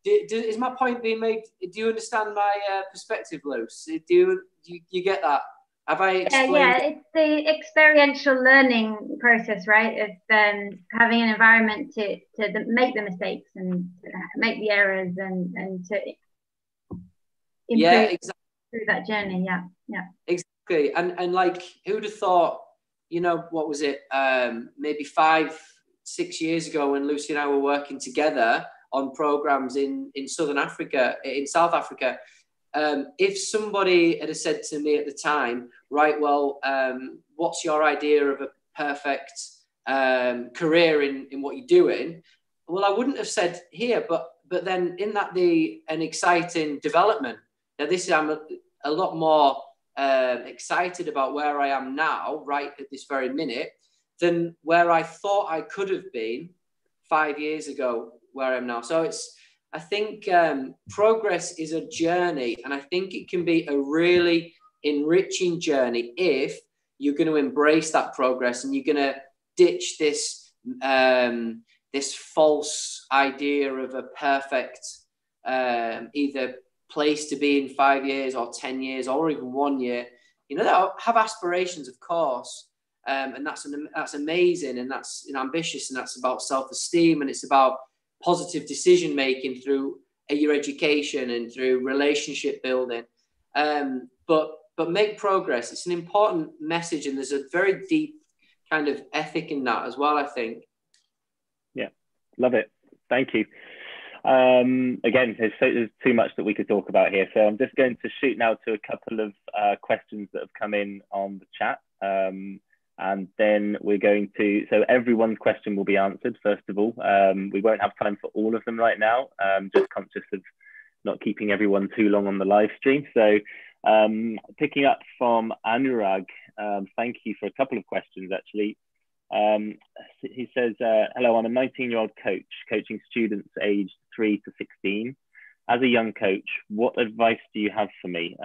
is my point being made? Do you understand my perspective, Luce? Do you get that? Have I explained? Yeah, it's the experiential learning process, right? Of having an environment to make the mistakes and make the errors and to Yeah, exactly. Through that journey. Yeah. Exactly. And like, who'd have thought, you know, what was it? Maybe 5-6 years ago when Lucy and I were working together on programs in South Africa, if somebody had said to me at the time, right, well, what's your idea of a perfect career in what you're doing? Well, I wouldn't have said here, but then in that an exciting development. Now, I'm a lot more excited about where I am now, right at this very minute, than where I thought I could have been 5 years ago, where I am now. So I think progress is a journey, and I think it can be a really enriching journey if you're going to embrace that progress and you're going to ditch this this false idea of a perfect either place to be in 5 years or 10 years or even 1 year. You know, have aspirations, of course, and that's amazing, and that's ambitious, and that's about self-esteem, and it's about positive decision making through your education and through relationship building. But make progress. It's an important message, and there's a very deep kind of ethic in that as well, I think. Yeah, love it. Thank you. Again, there's too much that we could talk about here, so I'm just going to shoot now to a couple of questions that have come in on the chat, and then we're going to, so everyone's question will be answered first of all. We won't have time for all of them right now, just conscious of not keeping everyone too long on the live stream. So picking up from Anurag, thank you for a couple of questions actually. He says, hello, I'm a 19-year-old coach coaching students aged 3 to 16. As a young coach, what advice do you have for me,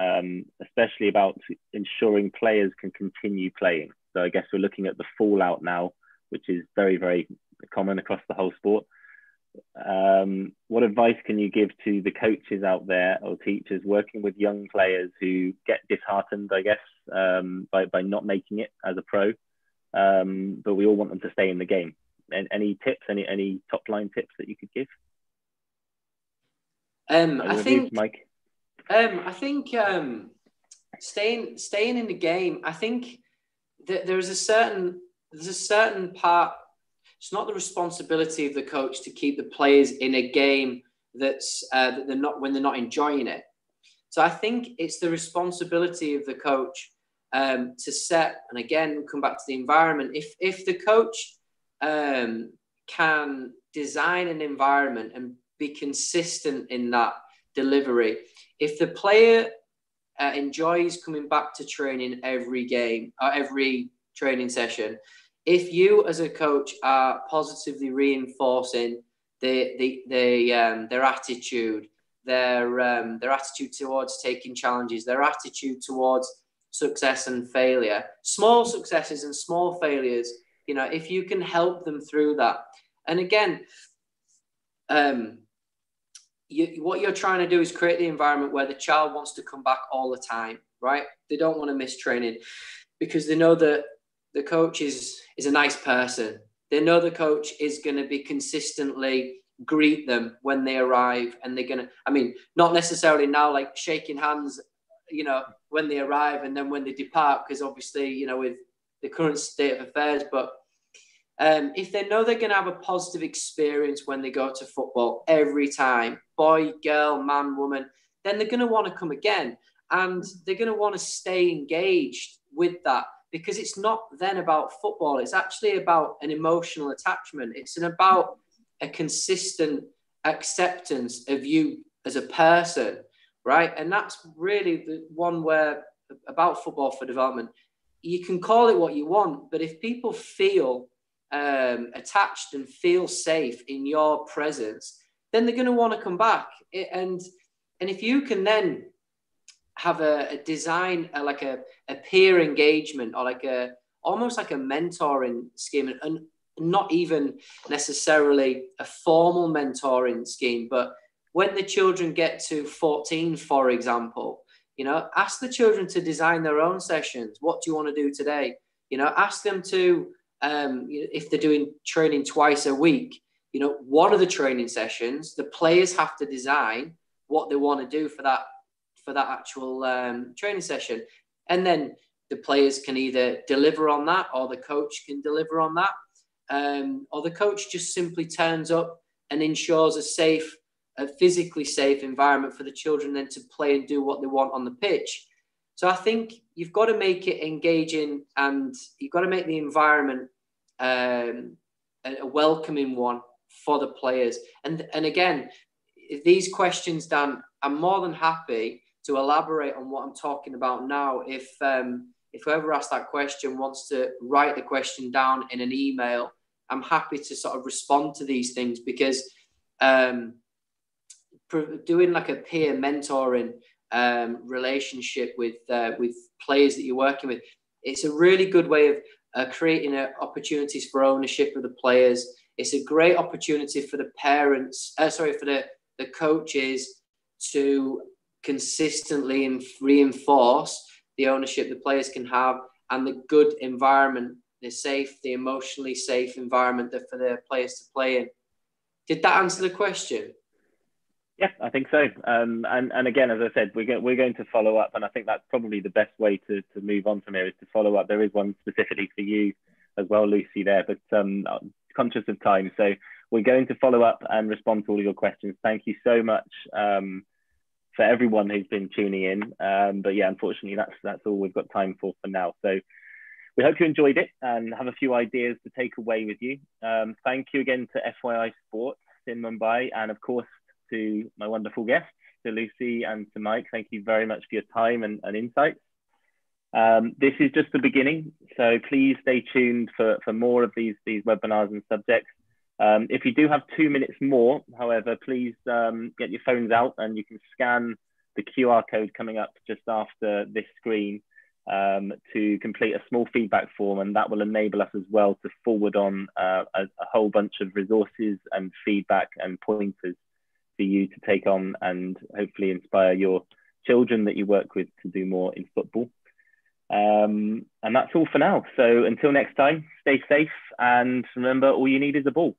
especially about ensuring players can continue playing? So I guess we're looking at the fallout now, which is very, very common across the whole sport. What advice can you give to the coaches out there or teachers working with young players who get disheartened, I guess, by not making it as a pro? But we all want them to stay in the game. And any tips, any top line tips that you could give? I think, Mike. I think staying in the game. I think that there's a certain part. It's not the responsibility of the coach to keep the players in a game that's that they're not when they're not enjoying it. So I think it's the responsibility of the coach to set, and again, come back to the environment. If the coach can design an environment and be consistent in that delivery, if the player enjoys coming back to training every game or every training session, if you as a coach are positively reinforcing their attitude, their attitude towards taking challenges, their attitude towards success and failure, small successes and small failures, you know, if you can help them through that. And again, what you're trying to do is create the environment where the child wants to come back all the time, right? They don't want to miss training because they know that the coach is a nice person. They know the coach is going to be consistently greet them when they arrive, and they're going to, I mean, not necessarily now like shaking hands, you know, when they arrive and then when they depart, because obviously, you know, with the current state of affairs, but if they know they're going to have a positive experience when they go to football every time, boy, girl, man, woman, then they're going to want to come again, and they're going to want to stay engaged with that, because it's not then about football. It's actually about an emotional attachment. It's about a consistent acceptance of you as a person, right? And that's really the one where about football for development. You can call it what you want, but if people feel attached and feel safe in your presence, then they're going to want to come back. And if you can then have a design like a peer engagement, or like almost like a mentoring scheme, and not even necessarily a formal mentoring scheme, but when the children get to 14, for example, you know, ask the children to design their own sessions. What do you want to do today? You know, ask them to, if they're doing training twice a week, you know, what are the training sessions? The players have to design what they want to do for that for that actual training session. And then the players can either deliver on that, or the coach can deliver on that, or the coach just simply turns up and ensures a physically safe environment for the children then to play and do what they want on the pitch. So I think you've got to make it engaging, and you've got to make the environment a welcoming one for the players. And again, these questions, Dan, I'm more than happy to elaborate on what I'm talking about now. If whoever asked that question wants to write the question down in an email, I'm happy to sort of respond to these things, because doing like a peer mentoring relationship with players that you're working with, it's a really good way of creating opportunities for ownership of the players. It's a great opportunity for the parents, for the coaches to consistently reinforce the ownership the players can have, and the good environment, the emotionally safe environment for the players to play in. Did that answer the question? Yeah, I think so. And again, as I said, we're going to follow up, and I think that's probably the best way to move on from here, is to follow up. There is one specifically for you as well, Lucy, there, but conscious of time, so we're going to follow up and respond to all of your questions. Thank you so much for everyone who's been tuning in. But yeah, unfortunately, that's all we've got time for now. So we hope you enjoyed it and have a few ideas to take away with you. Thank you again to FYI Sports in Mumbai, and of course to my wonderful guests, to Lucy and to Mike. Thank you very much for your time and insights. This is just the beginning, so please stay tuned for more of these webinars and subjects. If you do have 2 minutes more, however, please get your phones out, and you can scan the QR code coming up just after this screen to complete a small feedback form, and that will enable us as well to forward on a whole bunch of resources and feedback and pointers for you to take on, and hopefully inspire your children that you work with to do more in football. And that's all for now. So until next time, stay safe, and remember, all you need is a ball.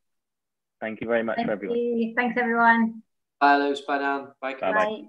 Thank you very much for everyone. Thanks, everyone. Bye, Luz. Bye, Dan. Bye. Bye.